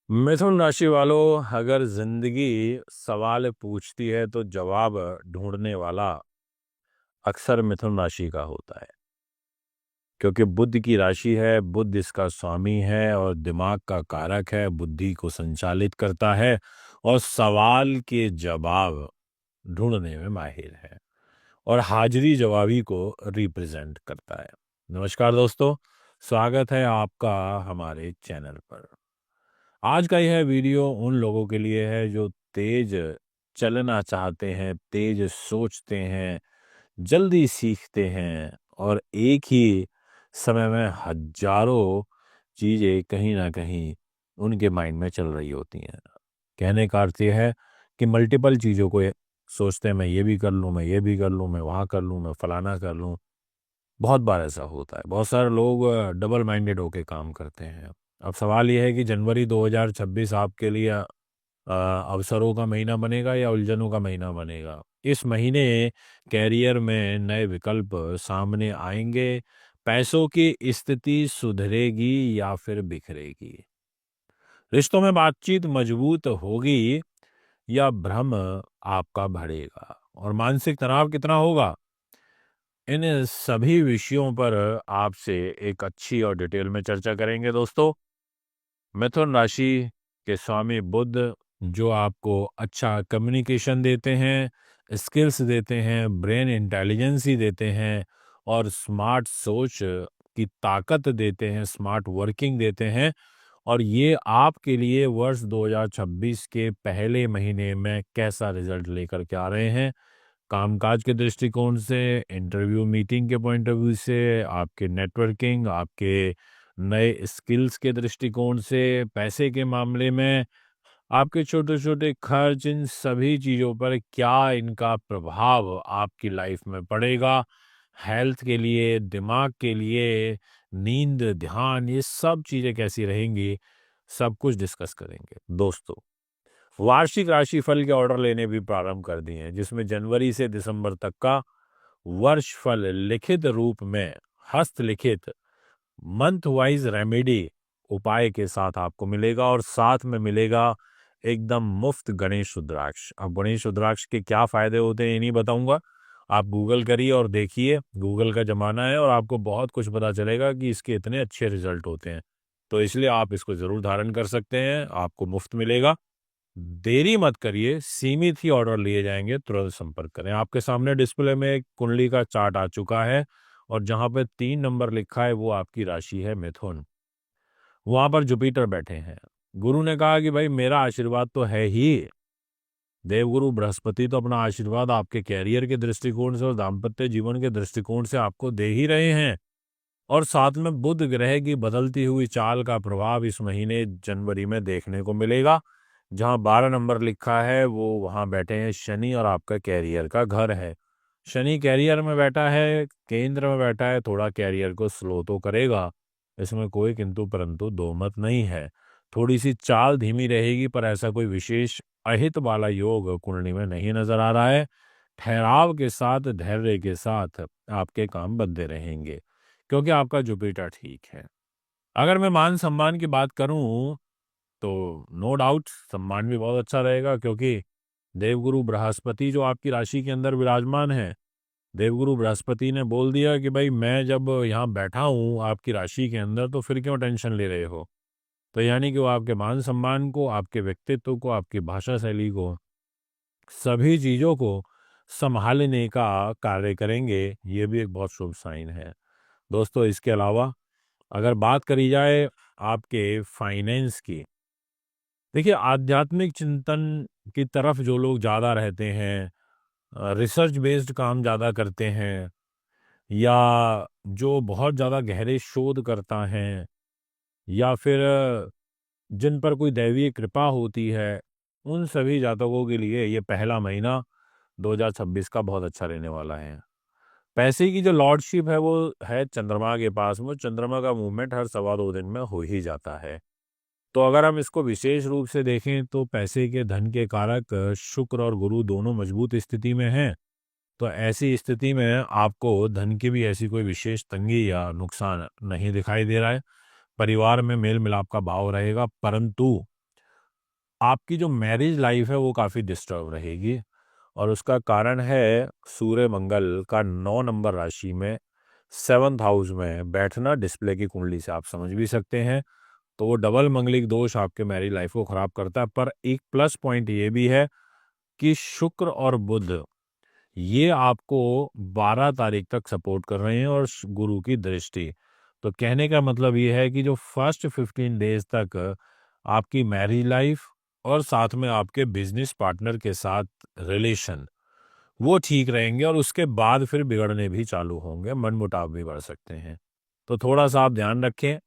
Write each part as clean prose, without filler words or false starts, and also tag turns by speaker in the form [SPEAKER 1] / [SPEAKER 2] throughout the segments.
[SPEAKER 1] मिथुन राशि वालों, अगर जिंदगी सवाल पूछती है तो जवाब ढूंढने वाला अक्सर मिथुन राशि का होता है। क्योंकि बुध की राशि है, बुध इसका स्वामी है और दिमाग का कारक है, बुद्धि को संचालित करता है और सवाल के जवाब ढूंढने में माहिर है और हाजिरी जवाबी को रिप्रेजेंट करता है। नमस्कार दोस्तों, स्वागत है आपका हमारे चैनल पर। आज का यह वीडियो उन लोगों के लिए है जो तेज चलना चाहते हैं, तेज सोचते हैं, जल्दी सीखते हैं और एक ही समय में हजारों चीजें कहीं ना कहीं उनके माइंड में चल रही होती हैं। कहने का अर्थ यह है कि मल्टीपल चीजों को सोचते हैं, मैं ये भी कर लूँ, मैं ये भी कर लूँ, मैं वहाँ कर लूँ, मैं फलाना कर लूँ। बहुत बार ऐसा होता है, बहुत सारे लोग डबल माइंडेड होके काम करते हैं। अब सवाल यह है कि जनवरी 2026 आपके लिए अवसरों का महीना बनेगा या उलझनों का महीना बनेगा। इस महीने कैरियर में नए विकल्प सामने आएंगे, पैसों की स्थिति सुधरेगी या फिर बिखरेगी, रिश्तों में बातचीत मजबूत होगी या भ्रम आपका बढ़ेगा और मानसिक तनाव कितना होगा। इन सभी विषयों पर आपसे एक अच्छी और डिटेल में चर्चा करेंगे दोस्तों। मिथुन राशि के स्वामी बुध, जो आपको अच्छा कम्युनिकेशन देते हैं, स्किल्स देते हैं, ब्रेन इंटेलिजेंसी देते हैं और स्मार्ट सोच की ताकत देते हैं, स्मार्ट वर्किंग देते हैं। और ये आपके लिए वर्ष 2026 के पहले महीने में कैसा रिजल्ट लेकर के आ रहे हैं, कामकाज के दृष्टिकोण से, इंटरव्यू मीटिंग के पॉइंट ऑफ व्यू से, आपके नेटवर्किंग, आपके नए स्किल्स के दृष्टिकोण से, पैसे के मामले में, आपके छोटे छोटे खर्च, इन सभी चीज़ों पर क्या इनका प्रभाव आपकी लाइफ में पड़ेगा, हेल्थ के लिए, दिमाग के लिए, नींद, ध्यान, ये सब चीज़ें कैसी रहेंगी, सब कुछ डिस्कस करेंगे दोस्तों। वार्षिक राशिफल के ऑर्डर लेने भी प्रारंभ कर दिए हैं, जिसमें जनवरी से दिसंबर तक का वर्ष फल लिखित रूप में, हस्तलिखित मंथ वाइज रेमेडी उपाय के साथ आपको मिलेगा और साथ में मिलेगा एकदम मुफ्त गणेश रुद्राक्ष। अब गणेश रुद्राक्ष के क्या फायदे होते हैं ये नहीं बताऊंगा, आप गूगल करिए और देखिए, गूगल का जमाना है और आपको बहुत कुछ पता चलेगा कि इसके इतने अच्छे रिजल्ट होते हैं। तो इसलिए आप इसको जरूर धारण कर सकते हैं, आपको मुफ्त मिलेगा। देरी मत करिए, सीमित ही ऑर्डर लिए जाएंगे, तुरंत संपर्क करें। आपके सामने डिस्प्ले में एक कुंडली का चार्ट आ चुका है और जहां पे 3 नंबर लिखा है वो आपकी राशि है मिथुन। वहां पर जुपिटर बैठे हैं। गुरु ने कहा कि भाई मेरा आशीर्वाद तो है ही, देवगुरु बृहस्पति तो अपना आशीर्वाद आपके कैरियर के दृष्टिकोण से और दाम्पत्य जीवन के दृष्टिकोण से आपको दे ही रहे हैं। और साथ में बुध ग्रह की बदलती हुई चाल का प्रभाव इस महीने जनवरी में देखने को मिलेगा। जहां 12 नंबर लिखा है वो वहां बैठे हैं शनि और आपका कैरियर का घर है। शनि कैरियर में बैठा है, केंद्र में बैठा है, थोड़ा कैरियर को स्लो तो करेगा, इसमें कोई किंतु परंतु दो मत नहीं है। थोड़ी सी चाल धीमी रहेगी पर ऐसा कोई विशेष अहित वाला योग कुंडली में नहीं नजर आ रहा है। ठहराव के साथ, धैर्य के साथ आपके काम बनते रहेंगे क्योंकि आपका जुपिटर ठीक है। अगर मैं मान सम्मान की बात करूं तो नो डाउट सम्मान भी बहुत अच्छा रहेगा, क्योंकि देवगुरु बृहस्पति जो आपकी राशि के अंदर विराजमान है, देवगुरु बृहस्पति ने बोल दिया कि भाई मैं जब यहाँ बैठा हूँ आपकी राशि के अंदर तो फिर क्यों टेंशन ले रहे हो। तो यानी कि वो आपके मान सम्मान को, आपके व्यक्तित्व को, आपकी भाषा शैली को, सभी चीज़ों को संभालने का कार्य करेंगे। ये भी एक बहुत शुभ साइन है दोस्तों। इसके अलावा अगर बात करी जाए आपके फाइनेंस की, देखिए आध्यात्मिक चिंतन की तरफ जो लोग ज़्यादा रहते हैं, रिसर्च बेस्ड काम ज़्यादा करते हैं, या जो बहुत ज़्यादा गहरे शोध करता है, या फिर जिन पर कोई दैवीय कृपा होती है, उन सभी जातकों के लिए ये पहला महीना 2026 का बहुत अच्छा रहने वाला है। पैसे की जो लॉर्डशिप है वो है चंद्रमा के पास में, चंद्रमा का मूवमेंट हर 2.25 दिन में हो ही जाता है। तो अगर हम इसको विशेष रूप से देखें तो पैसे के, धन के कारक शुक्र और गुरु दोनों मजबूत स्थिति में हैं। तो ऐसी स्थिति में आपको धन की भी ऐसी कोई विशेष तंगी या नुकसान नहीं दिखाई दे रहा है। परिवार में मेल मिलाप का भाव रहेगा, परंतु आपकी जो मैरिज लाइफ है वो काफ़ी डिस्टर्ब रहेगी, और उसका कारण है सूर्य मंगल का 9 नंबर राशि में 7th हाउस में बैठना। डिस्प्ले की कुंडली से आप समझ भी सकते हैं, तो वो डबल मंगलिक दोष आपके मैरिज लाइफ को खराब करता है। पर एक प्लस पॉइंट ये भी है कि शुक्र और बुध ये आपको 12 तारीख तक सपोर्ट कर रहे हैं, और गुरु की दृष्टि। तो कहने का मतलब ये है कि जो फर्स्ट 15 डेज तक आपकी मैरिज लाइफ और साथ में आपके बिजनेस पार्टनर के साथ रिलेशन वो ठीक रहेंगे, और उसके बाद फिर बिगड़ने भी चालू होंगे, मनमुटाव भी बढ़ सकते हैं। तो थोड़ा सा आप ध्यान रखें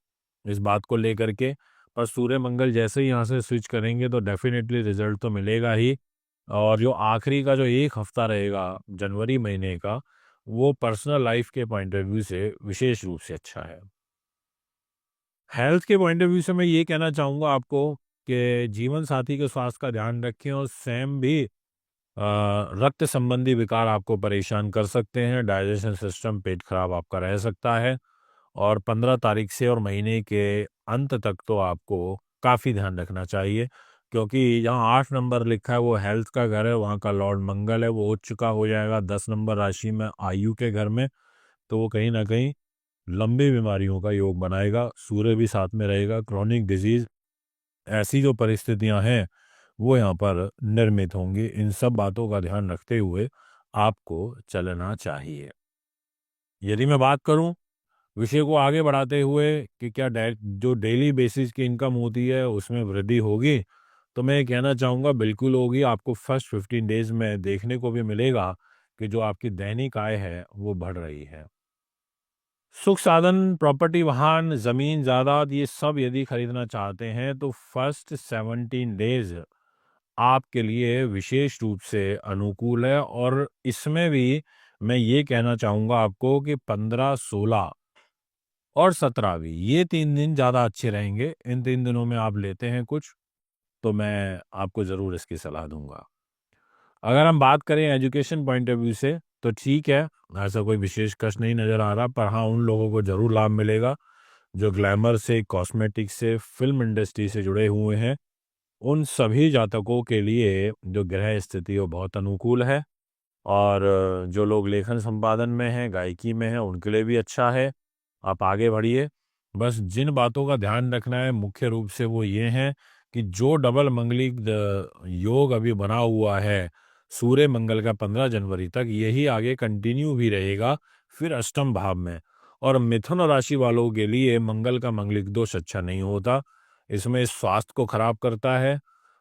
[SPEAKER 1] इस बात को लेकर के। पर सूर्य मंगल जैसे ही यहाँ से स्विच करेंगे तो डेफिनेटली रिजल्ट तो मिलेगा ही। और जो आखिरी का जो एक हफ्ता रहेगा जनवरी महीने का, वो पर्सनल लाइफ के पॉइंट ऑफ व्यू से विशेष रूप से अच्छा है। हेल्थ के पॉइंट ऑफ व्यू से मैं ये कहना चाहूँगा आपको कि जीवन साथी के स्वास्थ्य का ध्यान रखें, और सेम भी रक्त संबंधी विकार आपको परेशान कर सकते हैं। डाइजेशन सिस्टम, पेट खराब आपका रह सकता है। और 15 तारीख से और महीने के अंत तक तो आपको काफ़ी ध्यान रखना चाहिए, क्योंकि जहाँ 8 नंबर लिखा है वो हेल्थ का घर है, वहाँ का लॉर्ड मंगल है, वो उच्च का हो जाएगा 10 नंबर राशि में आयु के घर में। तो वो कहीं ना कहीं लंबी बीमारियों का योग बनाएगा। सूर्य भी साथ में रहेगा, क्रॉनिक डिजीज, ऐसी जो परिस्थितियां हैं वो यहाँ पर निर्मित होंगी। इन सब बातों का ध्यान रखते हुए आपको चलना चाहिए। यदि मैं बात करूं विषय को आगे बढ़ाते हुए कि क्या जो डेली बेसिस की इनकम होती है उसमें वृद्धि होगी, तो मैं ये कहना चाहूँगा बिल्कुल होगी। आपको फर्स्ट 15 डेज में देखने को भी मिलेगा कि जो आपकी दैनिक आय है वो बढ़ रही है। सुख साधन, प्रॉपर्टी, वाहन, जमीन, जायदाद, ये सब यदि खरीदना चाहते हैं तो फर्स्ट 17 डेज आपके लिए विशेष रूप से अनुकूल है। और इसमें भी मैं ये कहना चाहूँगा आपको कि 15, 16 और 17 भी, ये 3 दिन ज़्यादा अच्छे रहेंगे। इन 3 दिनों में आप लेते हैं कुछ, तो मैं आपको ज़रूर इसकी सलाह दूंगा। अगर हम बात करें एजुकेशन पॉइंट ऑफ व्यू से तो ठीक है, ऐसा कोई विशेष कष्ट नहीं नज़र आ रहा। पर हाँ, उन लोगों को ज़रूर लाभ मिलेगा जो ग्लैमर से, कॉस्मेटिक से, फिल्म इंडस्ट्री से जुड़े हुए हैं। उन सभी जातकों के लिए जो ग्रह स्थिति वो बहुत अनुकूल है। और जो लोग लेखन संपादन में हैं, गायकी में हैं, उनके लिए भी अच्छा है। आप आगे बढ़िए। बस जिन बातों का ध्यान रखना है मुख्य रूप से वो ये हैं कि जो डबल मंगलिक योग अभी बना हुआ है सूर्य मंगल का 15 जनवरी तक, यही आगे कंटिन्यू भी रहेगा फिर अष्टम भाव में। और मिथुन राशि वालों के लिए मंगल का मंगलिक दोष अच्छा नहीं होता। इसमें स्वास्थ्य को खराब करता है,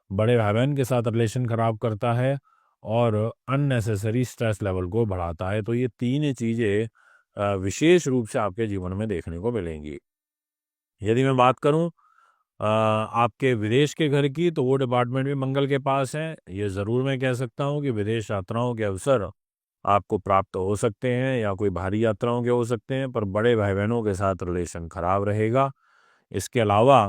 [SPEAKER 1] बड़े भाई बहन के साथ रिलेशन खराब करता है, और अननेसेसरी स्ट्रेस लेवल को बढ़ाता है। तो ये तीन चीज़ें विशेष रूप से आपके जीवन में देखने को मिलेंगी। यदि मैं बात करूं आपके विदेश के घर की, तो वो डिपार्टमेंट भी मंगल के पास है। ये ज़रूर मैं कह सकता हूं कि विदेश यात्राओं के अवसर आपको प्राप्त हो सकते हैं, या कोई भारी यात्राओं के हो सकते हैं। पर बड़े भाई बहनों के साथ रिलेशन खराब रहेगा। इसके अलावा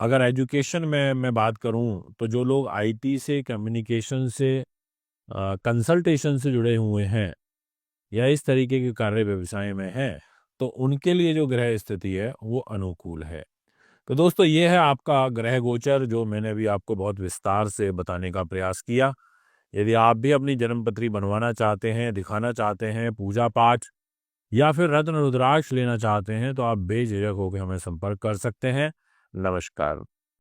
[SPEAKER 1] अगर एजुकेशन में मैं बात करूं तो जो लोग आईटी से, कम्युनिकेशन से, कंसल्टेशन से जुड़े हुए हैं, या इस तरीके के कार्य व्यवसाय में हैं, तो उनके लिए जो ग्रह स्थिति है वो अनुकूल है। तो दोस्तों, ये है आपका ग्रह गोचर जो मैंने अभी आपको बहुत विस्तार से बताने का प्रयास किया। यदि आप भी अपनी जन्मपत्री बनवाना चाहते हैं, दिखाना चाहते हैं, पूजा पाठ या फिर रत्न रुद्राक्ष लेना चाहते हैं, तो आप बेझिझक होकर हमें संपर्क कर सकते हैं। नमस्कार।